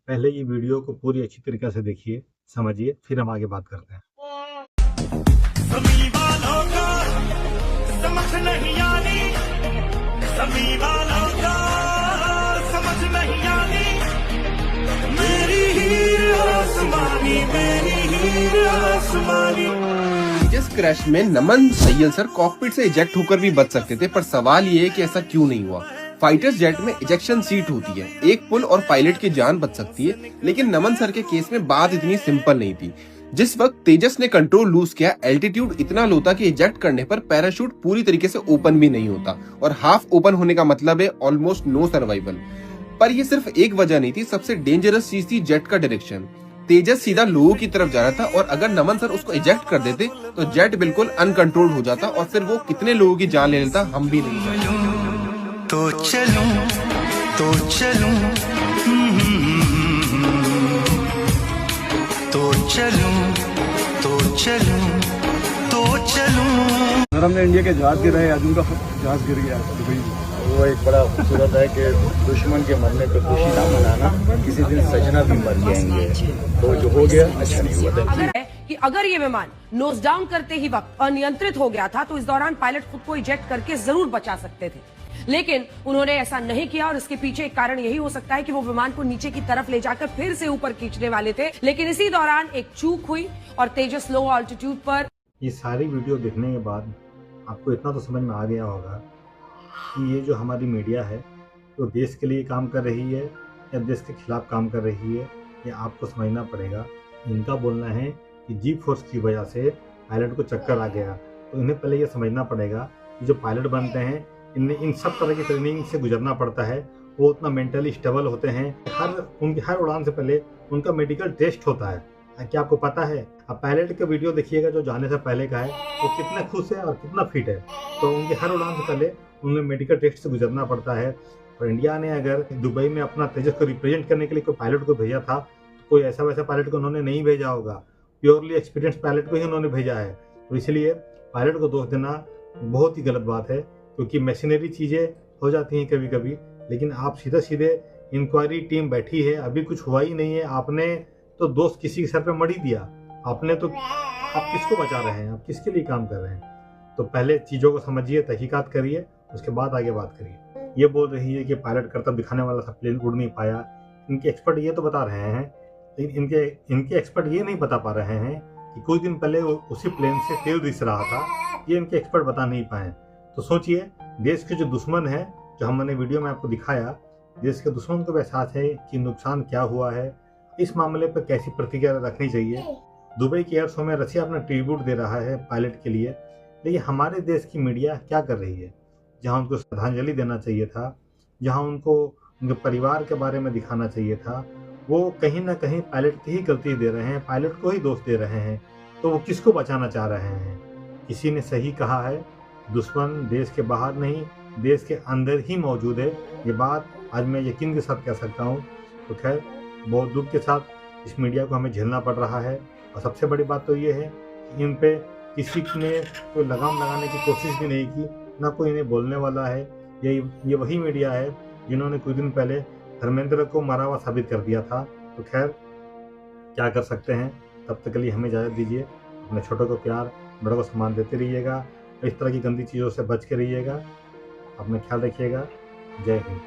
पहले ये वीडियो को पूरी अच्छी तरीके से देखिए, समझिए, फिर हम आगे बात करते हैं। समझ नहीं आनी, समझ नहीं आनी, मेरी हीर आसमानी, मेरी हीर आसमानी। जिस क्रैश में नमन सैयल सर कॉकपिट से इजेक्ट होकर भी बच सकते थे, पर सवाल ये है कि ऐसा क्यों नहीं हुआ। फाइटर्स जेट में इजेक्शन सीट होती है, एक पुल और पायलट की जान बच सकती है, लेकिन नमन सर के केस में बात इतनी सिंपल नहीं थी। जिस वक्त तेजस ने कंट्रोल लूज किया, एल्टीट्यूड इतना लो था कि इजेक्ट करने पर पैराशूट पूरी तरीके से ओपन भी नहीं होता, और हाफ ओपन होने का मतलब है ऑलमोस्ट नो सर्वाइवल। पर ये सिर्फ एक वजह नहीं थी, सबसे डेंजरस चीज थी जेट का डायरेक्शन। तेजस सीधा लोगों की तरफ जा रहा था, और अगर नमन सर उसको इजेक्ट कर देते तो जेट बिल्कुल अनकंट्रोल्ड हो जाता, और फिर वो कितने लोगों की जान ले लेता हम भी नहीं जानते। तो चलूं, तो चलूं, तो चलूं, तो चलूं, तो चलूं। सर हमने इंडिया के जहाज गिराए, आज उनका जहाज गिर गया दुबई में। वो एक बड़ा खूबसूरत है कि दुश्मन के मरने पे खुशी ना मनाना, किसी दिन सजना भी मर जाएंगे, तो जो हो गया अच्छा नहीं हुआ। कि अगर ये विमान नोज डाउन करते ही वक्त अनियंत्रित हो गया था तो इस दौरान पायलट खुद को इजेक्ट करके जरूर बचा सकते थे, लेकिन उन्होंने ऐसा नहीं किया, और इसके पीछे एक कारण यही हो सकता है कि वो विमान को नीचे की तरफ ले जाकर फिर से ऊपर खींचने वाले थे, लेकिन इसी दौरान एक चूक हुई और तेजस लो ऑल्टीट्यूड पर। ये सारी वीडियो देखने के बाद आपको इतना तो समझ में आ गया होगा कि ये जो हमारी मीडिया है तो देश के लिए काम कर रही है या देश के खिलाफ काम कर रही है, ये आपको समझना पड़ेगा। इनका बोलना है कि जी फोर्स की वजह से पायलट को चक्कर आ गया, तो इन्हें पहले ये समझना पड़ेगा कि जो पायलट बनते हैं इन्हें इन सब तरह की ट्रेनिंग से गुजरना पड़ता है, वो उतना मेंटली स्टेबल होते हैं। उनकी हर उड़ान से पहले उनका मेडिकल टेस्ट होता है। क्या आपको पता है? अब पायलट का वीडियो देखिएगा जो जाने से पहले का है, वो कितना खुश है और कितना फिट है। तो उनकी हर उड़ान से पहले उन्हें मेडिकल टेस्ट से गुजरना पड़ता है। और इंडिया ने अगर दुबई में अपना तेजस को रिप्रेजेंट करने के लिए कोई पायलट को भेजा था, तो कोई ऐसा वैसा पायलट को उन्होंने नहीं भेजा होगा, प्योरली एक्सपीरियंस पायलट को ही उन्होंने भेजा है। तो इसलिए पायलट को दोष देना बहुत ही गलत बात है, क्योंकि मशीनरी चीज़ें हो जाती हैं कभी कभी, लेकिन आप सीधे सीधे इंक्वायरी टीम बैठी है, अभी कुछ हुआ ही नहीं है, आपने तो दोस्त किसी के सर पे मढ़ ही दिया। आपने तो आप किसको बचा रहे हैं, आप किसके लिए काम कर रहे हैं? तो पहले चीज़ों को समझिए, तहकीकात करिए, उसके बाद आगे बात करिए। ये बोल रही है कि पायलट करतब दिखाने वाला सा प्लेन उड़ नहीं पाया। इनके एक्सपर्ट ये तो बता रहे हैं, लेकिन इनके एक्सपर्ट ये नहीं बता पा रहे हैं कि कुछ दिन पहले उसी प्लेन से तेल रिस रहा था। ये इनके एक्सपर्ट बता नहीं पाए। तो सोचिए, देश के जो दुश्मन है, जो हमने वीडियो में आपको दिखाया, देश के दुश्मन को भी एहसास है कि नुकसान क्या हुआ है, इस मामले पर कैसी प्रतिक्रिया रखनी चाहिए। दुबई के एयर शो में रसिया अपना ट्रिब्यूट दे रहा है पायलट के लिए, लेकिन हमारे देश की मीडिया क्या कर रही है? जहां उनको श्रद्धांजलि देना चाहिए था, जहां उनको उनके परिवार के बारे में दिखाना चाहिए था, वो कहीं ना कहीं पायलट की ही गलती दे रहे हैं, पायलट को ही दोष दे रहे हैं। तो वो किसको बचाना चाह रहे हैं? किसी ने सही कहा है, दुश्मन देश के बाहर नहीं, देश के अंदर ही मौजूद है। ये बात आज मैं यकीन के साथ कह सकता हूँ। तो खैर, बहुत दुख के साथ इस मीडिया को हमें झेलना पड़ रहा है, और सबसे बड़ी बात तो ये है कि इन पे किसी ने कोई लगाम लगाने की कोशिश भी नहीं की, ना कोई इन्हें बोलने वाला है। ये वही मीडिया है जिन्होंने कुछ दिन पहले धर्मेंद्र को मरा हुआ साबित कर दिया था। तो खैर, क्या कर सकते हैं। तब तक के लिए हमें इजाज़त दीजिए। अपने छोटों को प्यार, बड़ों को सम्मान देते रहिएगा, इस तरह की गंदी चीज़ों से बच के रहिएगा। अपना ख्याल रखिएगा। जय हिंद।